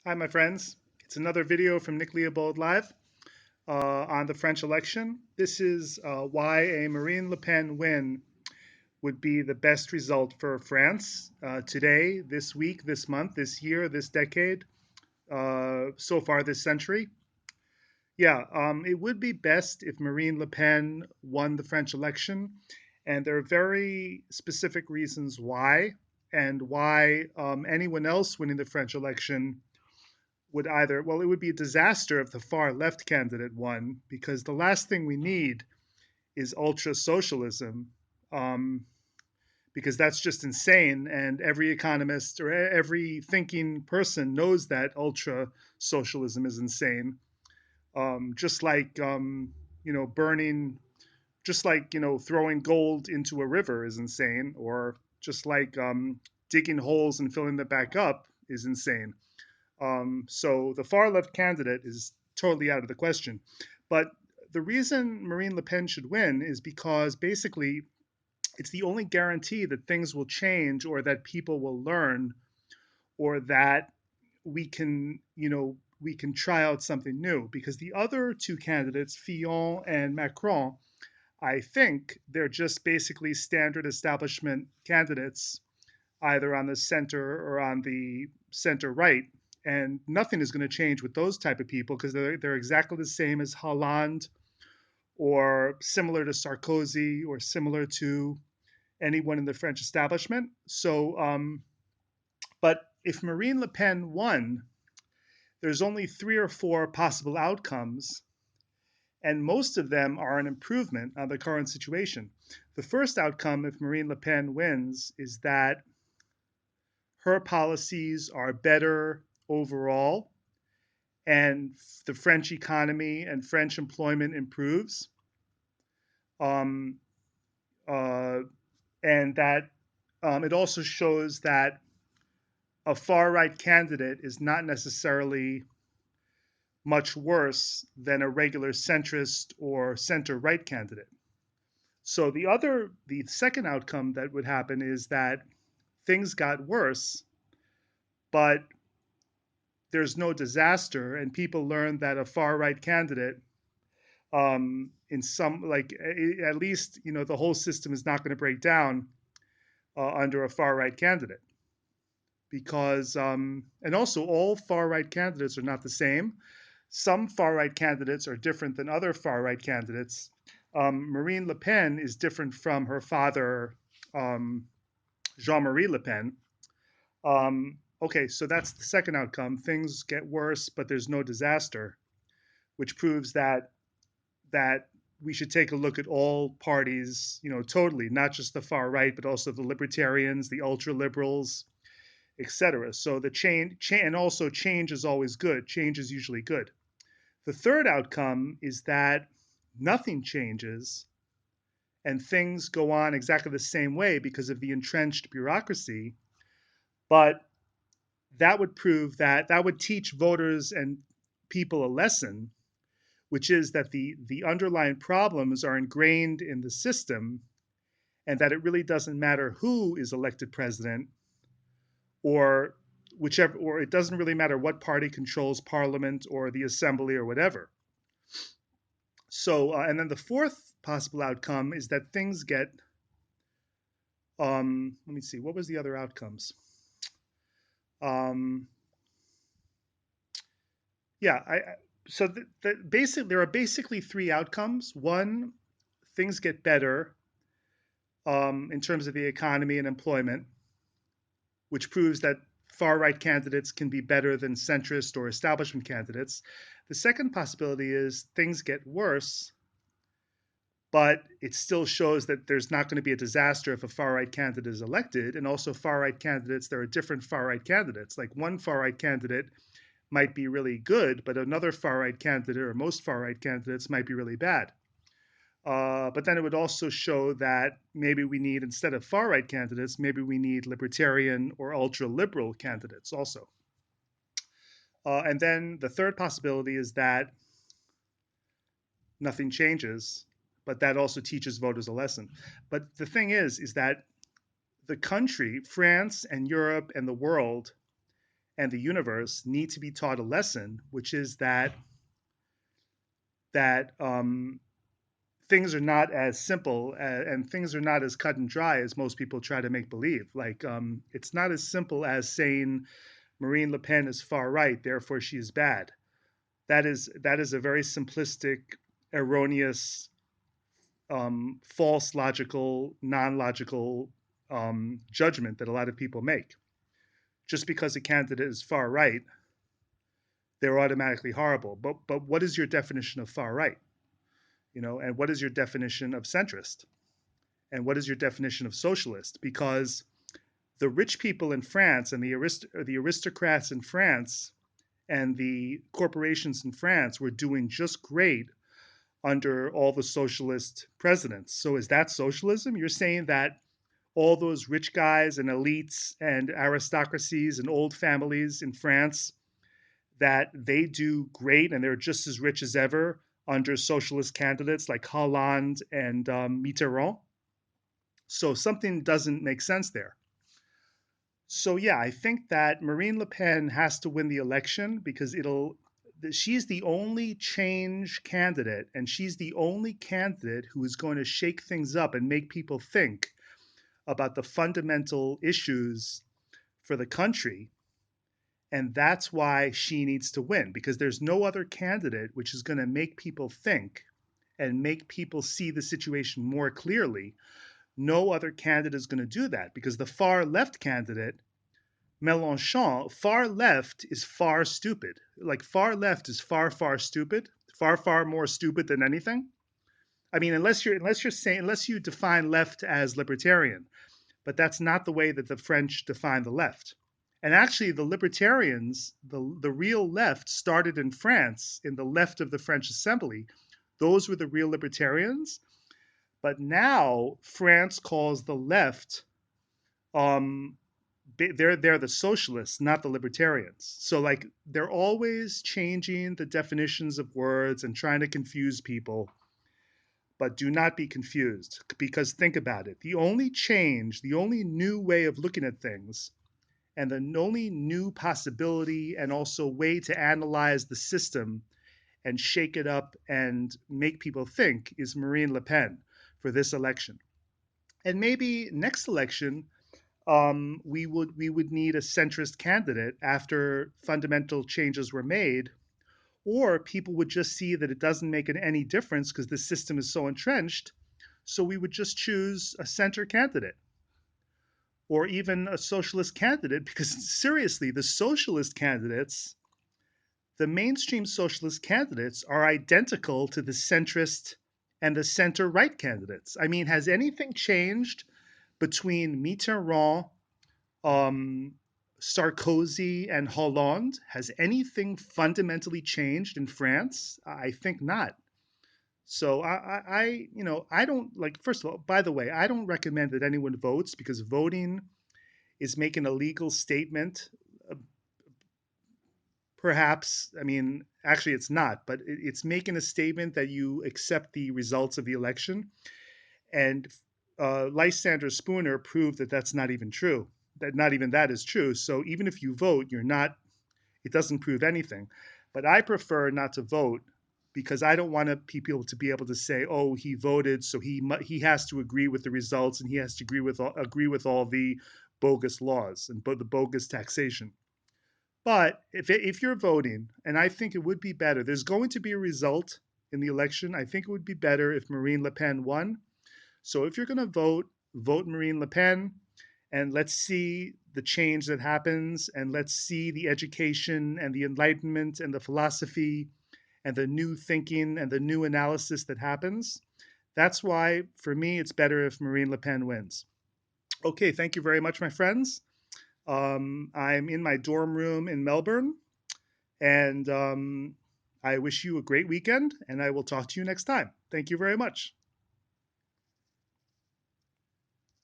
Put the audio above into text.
Hi, my friends. It's another video from NicLeoboldLive on the French election. This is why a Marine Le Pen win would be the best result for France today, this week, this month, this year, this decade, so far this century. It would be best if Marine Le Pen won the French election. And there are very specific reasons why, and why anyone else winning the French election would either, well, it would be a disaster if the far left candidate won, because the last thing we need is ultra socialism, um, because that's just insane. And every economist or every thinking person knows that ultra socialism is insane. Just like, burning, just like, throwing gold into a river is insane, or just like digging holes and filling them back up is insane. So the far left candidate is totally out of the question. But the reason Marine Le Pen should win is because basically it's the only guarantee that things will change or that people will learn or that we can try out something new. Because the other two candidates, Fillon and Macron, I think they're just basically standard establishment candidates either on the center or on the center right. And nothing is going to change with those type of people because they're exactly the same as Hollande or similar to Sarkozy or similar to anyone in the French establishment. But if Marine Le Pen won, there's only three or four possible outcomes, and most of them are an improvement on the current situation. The first outcome, if Marine Le Pen wins, is that her policies are better overall, and the French economy and French employment improves. Um, uh, and that it also shows that a far right candidate is not necessarily much worse than a regular centrist or center right candidate. So the second outcome that would happen is that things got worse, but there's no disaster, and people learned that a far right candidate, in some like at least the whole system is not going to break down under a far right candidate because and also all far right candidates are not the same. Some far right candidates are different than other far right candidates. Marine Le Pen is different from her father, um, Jean-Marie Le Pen. Okay, so that's the second outcome. Things get worse, but there's no disaster, which proves that we should take a look at all parties, totally, not just the far right, but also the libertarians, the ultra liberals, etc. So the and also change is always good. Change is usually good. The third outcome is that nothing changes and things go on exactly the same way because of the entrenched bureaucracy. But that would teach voters and people a lesson, which is that the underlying problems are ingrained in the system and that it really doesn't matter who is elected president or whichever, or it doesn't really matter what party controls parliament or the assembly or whatever. So, and then the fourth possible outcome is that things get, let me see, what was the other outcomes? Um, yeah, so there are basically three outcomes. One, things get better in terms of the economy and employment, which proves that far right candidates can be better than centrist or establishment candidates. The second possibility is things get worse, but it still shows that there's not going to be a disaster if a far right candidate is elected. And also, far right candidates, there are different far right candidates. Like one far right candidate might be really good, but another far right candidate or most far right candidates might be really bad. But then it would also show that maybe we need, instead of far right candidates, maybe we need libertarian or ultra liberal candidates also. And then the third possibility is that nothing changes, but that also teaches voters a lesson. But the thing is that the country, France and Europe and the world and the universe need to be taught a lesson, which is that things are not as simple and things are not as cut and dry as most people try to make believe. Like it's not as simple as saying Marine Le Pen is far right, therefore she is bad. That is a very simplistic, erroneous, false logical, non-logical judgment that a lot of people make. Just because a candidate is far right, they're automatically horrible. But what is your definition of far right? And what is your definition of centrist? And what is your definition of socialist? Because the rich people in France and the aristocrats in France and the corporations in France were doing just great under all the socialist presidents. So is that socialism? You're saying that all those rich guys and elites and aristocracies and old families in France, that they do great and they're just as rich as ever under socialist candidates like Hollande and Mitterrand. So something doesn't make sense there. So yeah, I think that Marine Le Pen has to win the election because she's the only change candidate and she's the only candidate who is going to shake things up and make people think about the fundamental issues for the country. And that's why she needs to win, because there's no other candidate which is going to make people think and make people see the situation more clearly. No other candidate is going to do that because the far left candidate, Mélenchon, far left is far stupid. Like far left is far, far stupid, far, far more stupid than anything. I mean, unless you define left as libertarian, but that's not the way that the French define the left. And actually, the libertarians, the real left, started in France, in the left of the French Assembly. Those were the real libertarians. But now France calls the left, um, they're the socialists, not the libertarians. So like they're always changing the definitions of words and trying to confuse people. But do not be confused because think about it. The only change, the only new way of looking at things, and the only new possibility and also way to analyze the system and shake it up and make people think is Marine Le Pen for this election. And maybe next election, we would need a centrist candidate after fundamental changes were made, or people would just see that it doesn't make any difference because the system is so entrenched. So we would just choose a center candidate or even a socialist candidate because seriously, the mainstream socialist candidates are identical to the centrist and the center right candidates. I mean, has anything changed between Mitterrand, um, Sarkozy, and Hollande? Has anything fundamentally changed in France? I think not. So I don't like. First of all, by the way, I don't recommend that anyone votes because voting is making a legal statement. uh, Perhaps, I mean, actually, it's not, but it's making a statement that you accept the results of the election. And Lysander Spooner proved that that's not even true. That not even that is true. So even if you vote, you're not. It doesn't prove anything. But I prefer not to vote because I don't want people to be able to say, "Oh, he voted, so he has to agree with the results and he has to agree with all the bogus laws and the bogus taxation." But if you're voting, and I think it would be better, there's going to be a result in the election. I think it would be better if Marine Le Pen won. So if you're going to vote, vote Marine Le Pen, and let's see the change that happens, and let's see the education and the enlightenment and the philosophy and the new thinking and the new analysis that happens. That's why, for me, it's better if Marine Le Pen wins. Okay, thank you very much, my friends. I'm in my dorm room in Melbourne, and I wish you a great weekend, and I will talk to you next time. Thank you very much.